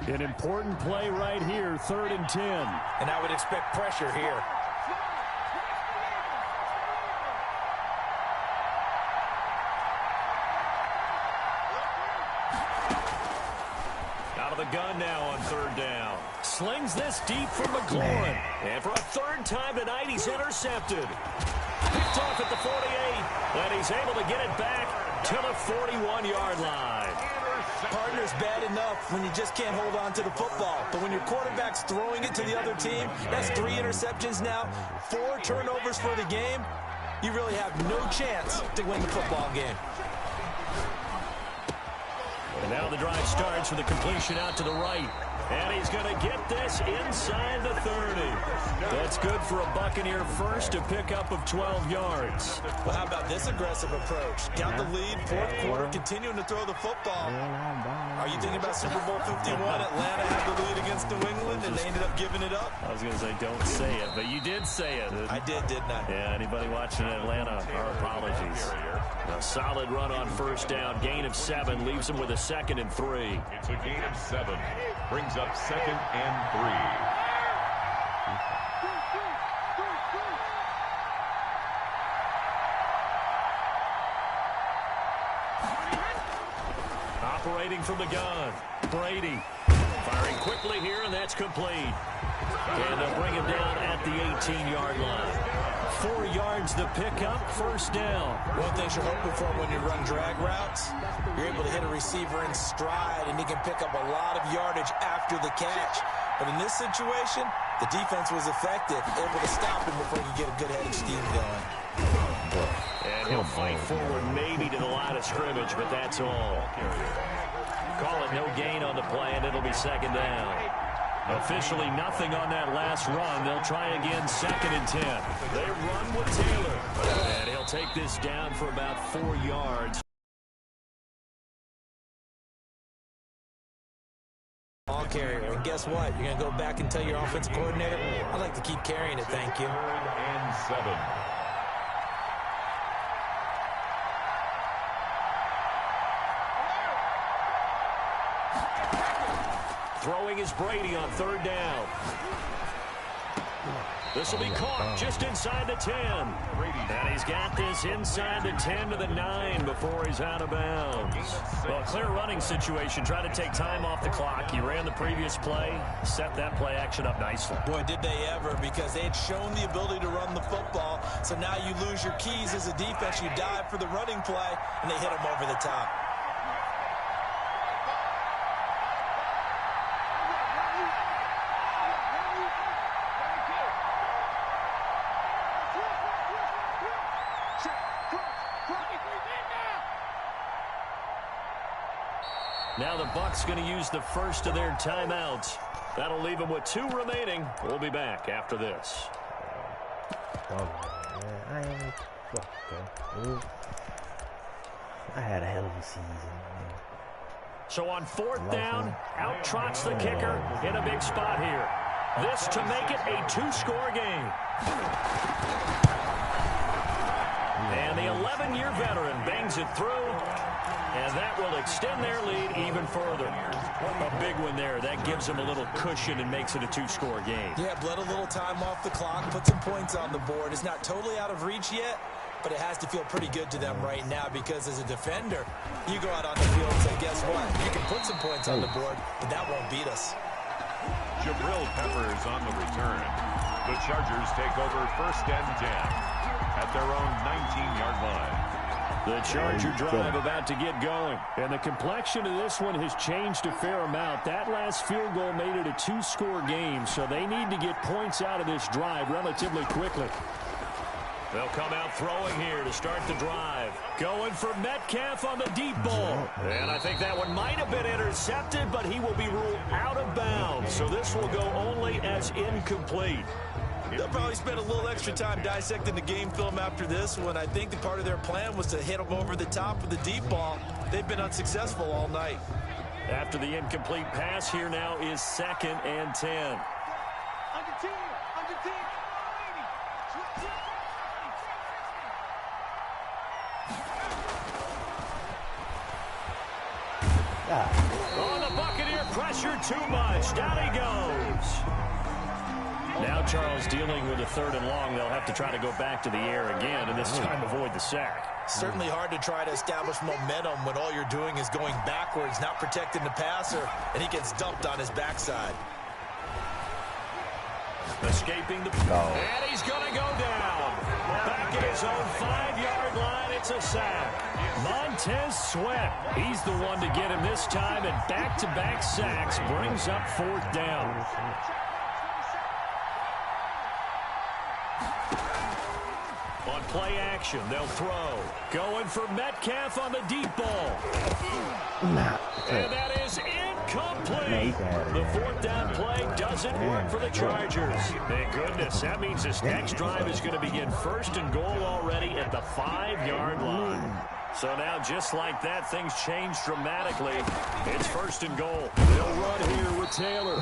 An important play right here, 3rd and 10. And I would expect pressure here. The gun now on 3rd down. Slings this deep for McLaurin. And for a 3rd time tonight, he's intercepted. Picked off at the 48. And he's able to get it back to the 41-yard line. Partner's bad enough when you just can't hold on to the football. But when your quarterback's throwing it to the other team, that's 3 interceptions now, 4 turnovers for the game. You really have no chance to win the football game. And now the drive starts with a completion out to the right. And he's going to get this inside the 30. That's good for a Buccaneer first, to pick up of 12 yards. Well, how about this aggressive approach? Got the lead, 4th quarter, continuing to throw the football. Are you thinking about Super Bowl 51? Atlanta had the lead against New England, and they ended up giving it up? I was going to say, don't say it, but you did say it. I did, didn't I? Yeah, anybody watching Atlanta, our apologies. A solid run on 1st down, gain of 7, leaves him with a 2nd and 3. It's a gain of 7. Brings up 2nd and 3. Operating from the gun, Brady. Firing quickly here, and that's complete. And they'll bring him down at the 18-yard line. 4 yards the pickup, 1st down. One thing you're hoping for when you run drag routes, you're able to hit a receiver in stride, and he can pick up a lot of yardage after the catch. But in this situation, the defense was effective, able to stop him before he could get a good head of steam going. And he'll fight forward maybe to the line of scrimmage, but that's all. Call it no gain on the play, and it'll be 2nd down. Officially nothing on that last run. They'll try again, 2nd and 10. They run with Taylor. And he'll take this down for about 4 yards. Ball carrier. And guess what? You're going to go back and tell your offensive coordinator, I'd like to keep carrying it, thank you. 3rd and 7. Throwing is Brady on 3rd down. This will be caught just inside the 10. And he's got this inside the 10 to the 9 before he's out of bounds. Well, a clear running situation. Try to take time off the clock. He ran the previous play, set that play action up nicely. Boy, did they ever, because they had shown the ability to run the football. So now you lose your keys as a defense. You dive for the running play, and they hit him over the top. Now the Bucs going to use the first of their timeouts. That'll leave them with 2 remaining. We'll be back after this. I had a hell of a season. So on 4th down, out trots the kicker in a big spot here. This to make it a 2-score game. And the 11-year veteran bangs it through. And that will extend their lead even further. A big one there. That gives them a little cushion and makes it a 2-score game. Yeah, bled a little time off the clock, put some points on the board. It's not totally out of reach yet, but it has to feel pretty good to them right now, because as a defender, you go out on the field and say, guess what? You can put some points on the board, but that won't beat us. Jabril Peppers on the return. The Chargers take over 1st and 10 at their own 19-yard line. The Charger drive about to get going. And the complexion of this one has changed a fair amount. That last field goal made it a 2-score game, so they need to get points out of this drive relatively quickly. They'll come out throwing here to start the drive. Going for Metcalf on the deep ball. And I think that one might have been intercepted, but he will be ruled out of bounds. So this will go only as incomplete. They'll probably spend a little extra time dissecting the game film after this one. I think the part of their plan was to hit them over the top with the deep ball. They've been unsuccessful all night. After the incomplete pass, here now is 2nd and 10. On the Buccaneer, pressure too much. Down he goes. Now Charles dealing with a 3rd and long. They'll have to try to go back to the air again, and this time avoid the sack. Certainly hard to try to establish momentum when all you're doing is going backwards, not protecting the passer, and he gets dumped on his backside. Escaping the... And he's going to go down. Back at his own 5-yard line, it's a sack. Montez Sweat, he's the one to get him this time, and back-to-back sacks brings up 4th down. On play action, they'll throw. Going for Metcalf on the deep ball. And that is incomplete. The 4th down play doesn't work for the Chargers. Thank goodness. That means this next drive is going to begin 1st and goal already at the 5-yard line. So now, just like that, things change dramatically. It's 1st and goal. They'll run here with Taylor.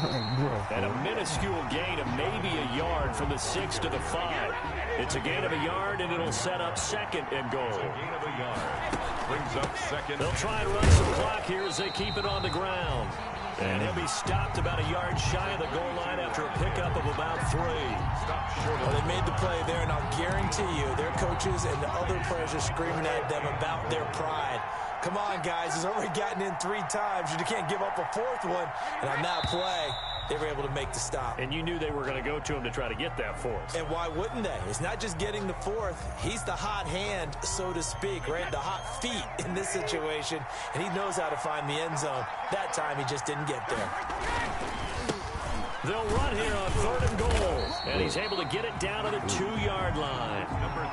And a minuscule gain of maybe a yard from the 6 to the 5. It's a gain of a yard, and it'll set up 2nd and goal. Gain of a yard. Brings up 2nd. They'll try and run some clock here as they keep it on the ground. And he'll be stopped about a yard shy of the goal line after a pickup of about 3. Well, they made the play there, and I'll guarantee you their coaches and the other players are screaming at them about their pride. Come on, guys. He's already gotten in 3 times. You can't give up a 4th one. And on that play, they were able to make the stop. And you knew they were going to go to him to try to get that 4th. And why wouldn't they? It's not just getting the 4th. He's the hot hand, so to speak, right? The hot feet in this situation. And he knows how to find the end zone. That time, he just didn't get there. They'll run here on 3rd and goal. And he's able to get it down to the 2-yard line.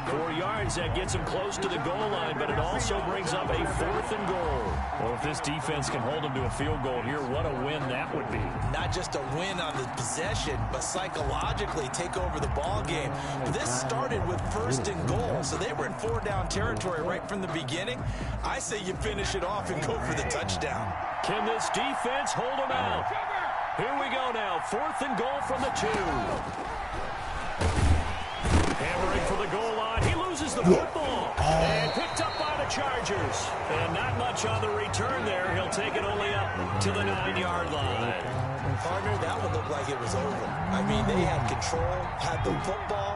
4 yards, that gets him close to the goal line, but it also brings up a 4th and goal. Well, if this defense can hold him to a field goal here, what a win that would be. Not just a win on the possession, but psychologically take over the ball game. This started with 1st and goal, so they were in 4-down territory right from the beginning. I say you finish it off and go for the touchdown. Can this defense hold him out? Here we go now, 4th and goal from the 2. Hammering for the goal line. He loses the football. And picked up by the Chargers. And not much on the return there. He'll take it only up to the 9-yard line. Partner, that one looked like it was over. I mean, they had control, had the football,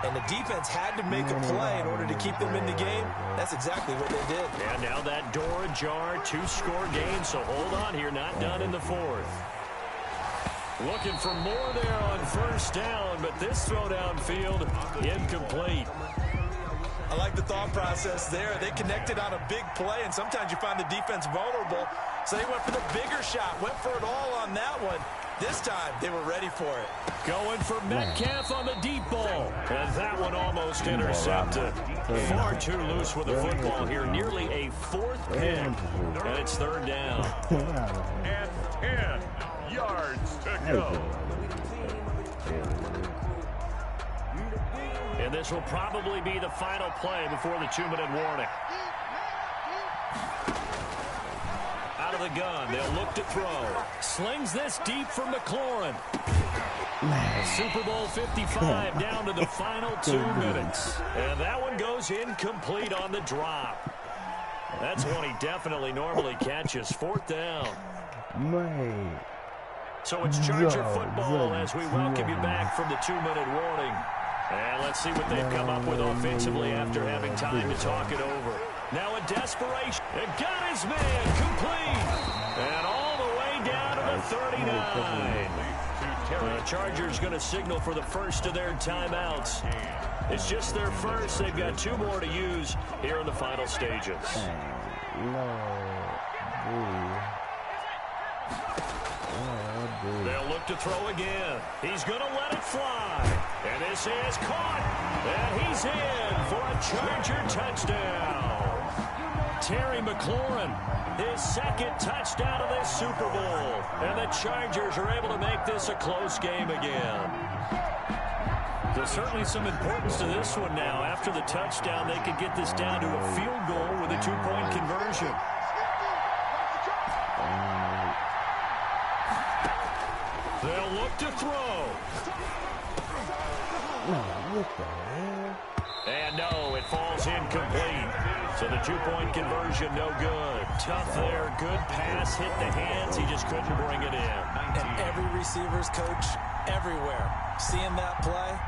and the defense had to make a play in order to keep them in the game. That's exactly what they did. And now that door ajar, 2-score game. So hold on here, not done in the 4th. Looking for more there on 1st down, but this throw downfield, incomplete. I like the thought process there. They connected on a big play, and sometimes you find the defense vulnerable. So they went for the bigger shot, went for it all on that one. This time, they were ready for it. Going for Metcalf on the deep ball. And that one almost intercepted. Far too loose with the football here. Nearly a 4th pick. And it's 3rd down. And 10 yards to go. And this will probably be the final play before the 2-minute warning. Out of the gun, they'll look to throw. Slings this deep for McLaurin. Super Bowl 55 down to the final 2 minutes. And that one goes incomplete on the drop. That's one he definitely normally catches. 4th down. So it's Charger football as we welcome you back from the 2-minute warning. And let's see what they've come up with offensively after having time to talk it over. Now in desperation, and got his man complete. And all the way down to the 39. The Chargers going to signal for the first of their timeouts. It's just their first. They've got 2 more to use here in the final stages. They'll look to throw again. He's going to let it fly. And this is caught. And he's in for a Charger touchdown. Terry McLaurin, his second touchdown of this Super Bowl. And the Chargers are able to make this a close game again. There's certainly some importance to this one now. After the touchdown, they could get this down to a field goal with a 2-point conversion. They'll look to throw. What the hell? And no, it falls incomplete. So the 2-point conversion, no good. Tough there. Good pass, hit the hands. He just couldn't bring it in. And every receiver's coach everywhere. Seeing that play,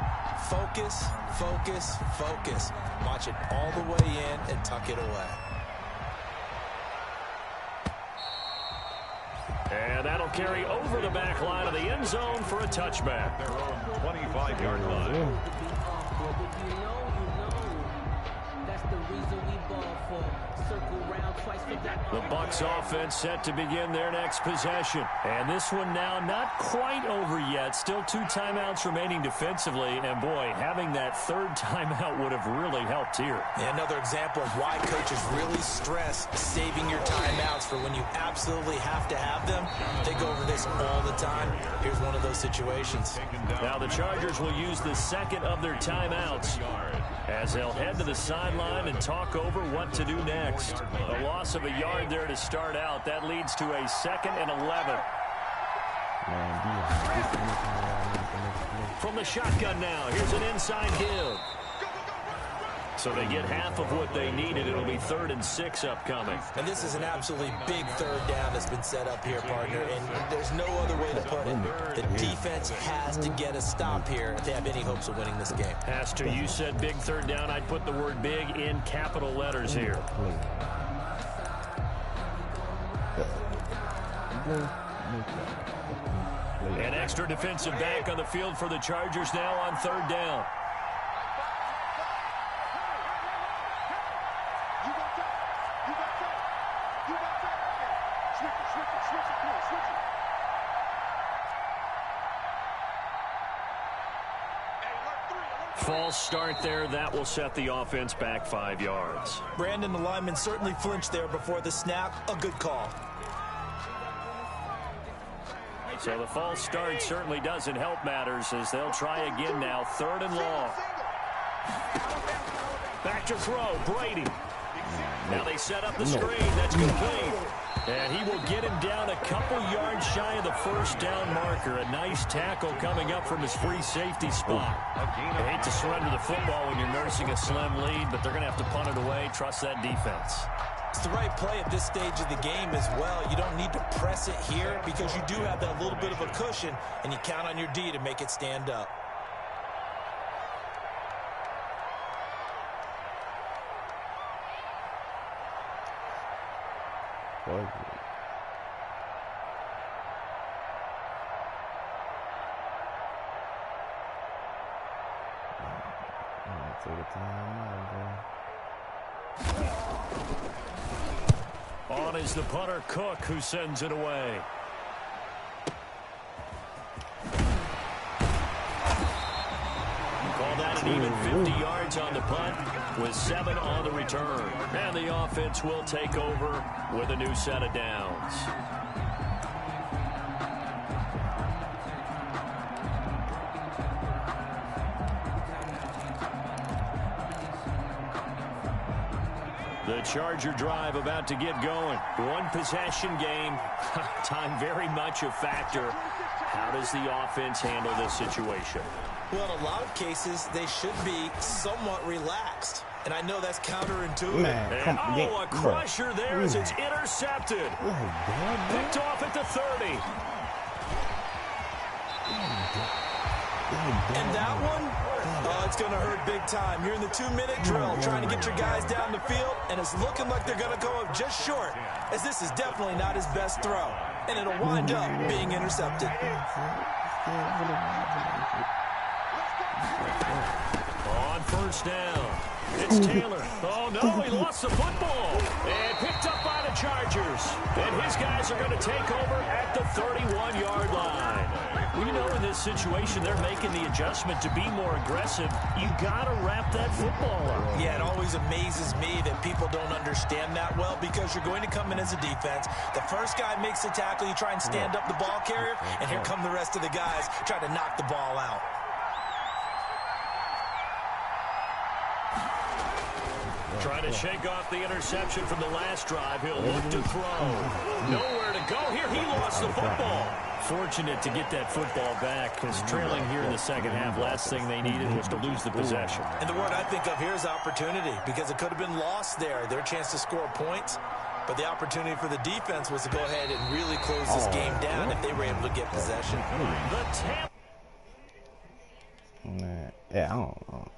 focus, focus, focus. Watch it all the way in and tuck it away. And that'll carry over the back line of the end zone for a touchback. Their own 25-yard line. That's the reason we ball for. Circle round twice for that. The Bucs offense set to begin their next possession. And this one now not quite over yet. Still 2 timeouts remaining defensively. And boy, having that 3rd timeout would have really helped here. Yeah, another example of why coaches really stress saving your timeouts for when you absolutely have to have them. They go over this all the time. Here's one of those situations. Now the Chargers will use the second of their timeouts as they'll head to the sideline and talk over what to do next. A loss of a yard there to start out. That leads to a 2nd and 11. From the shotgun now, here's an inside give. So they get half of what they needed. It'll be 3rd and 6 upcoming. And this is an absolutely big 3rd down that's been set up here, partner. And there's no other way to put it. The defense has to get a stop here if they have any hopes of winning this game. Has to. You said big 3rd down. I'd put the word big in capital letters here. An extra defensive back on the field for the Chargers now on 3rd down. False start there. That will set the offense back 5 yards. Brandon, the lineman certainly flinched there before the snap. A good call. So the false start certainly doesn't help matters as they'll try again now. 3rd and long. Back to throw. Brady. Now they set up the screen. That's complete. And he will get him down a couple yards shy of the 1st down marker. A nice tackle coming up from his free safety spot. I hate to surrender the football when you're nursing a slim lead, but they're going to have to punt it away. Trust that defense. It's the right play at this stage of the game as well. You don't need to press it here because you do have that little bit of a cushion, and you count on your D to make it stand up. On is the punter, Cook, who sends it away. Call that an even 50 yards on the punt with 7 on the return. And the offense will take over with a new set of downs. The Charger drive about to get going. 1 possession game. Time very much a factor. How does the offense handle this situation? Well, in a lot of cases, they should be somewhat relaxed. And I know that's counterintuitive. Man, a crusher there as it's intercepted. Picked off at the 30. And that one, it's going to hurt big time. You're in the 2-minute drill trying to get your guys down the field, and it's looking like they're going to go up just short, as this is definitely not his best throw. and it'll wind up being intercepted. On first down, it's Taylor. Oh, no, he lost the football. And picked up by the Chargers. And his guys are going to take over at the 31-yard line. Well, you know, in this situation, they're making the adjustment to be more aggressive. You got to wrap that football up. Yeah, it always amazes me that people don't understand that well, because you're going to come in as a defense. The first guy makes the tackle, you try and stand up the ball carrier, and here come the rest of the guys trying to knock the ball out. Trying to shake off the interception from the last drive. He'll look to throw. Nowhere to go here. He lost the football. Fortunate to get that football back, because trailing here in the second half, last thing they needed was to lose the possession. And the word I think of here is opportunity, because it could have been lost there. Their chance to score points. But the opportunity for the defense was to go ahead and really close this game down if they were able to get possession. Yeah, I don't know.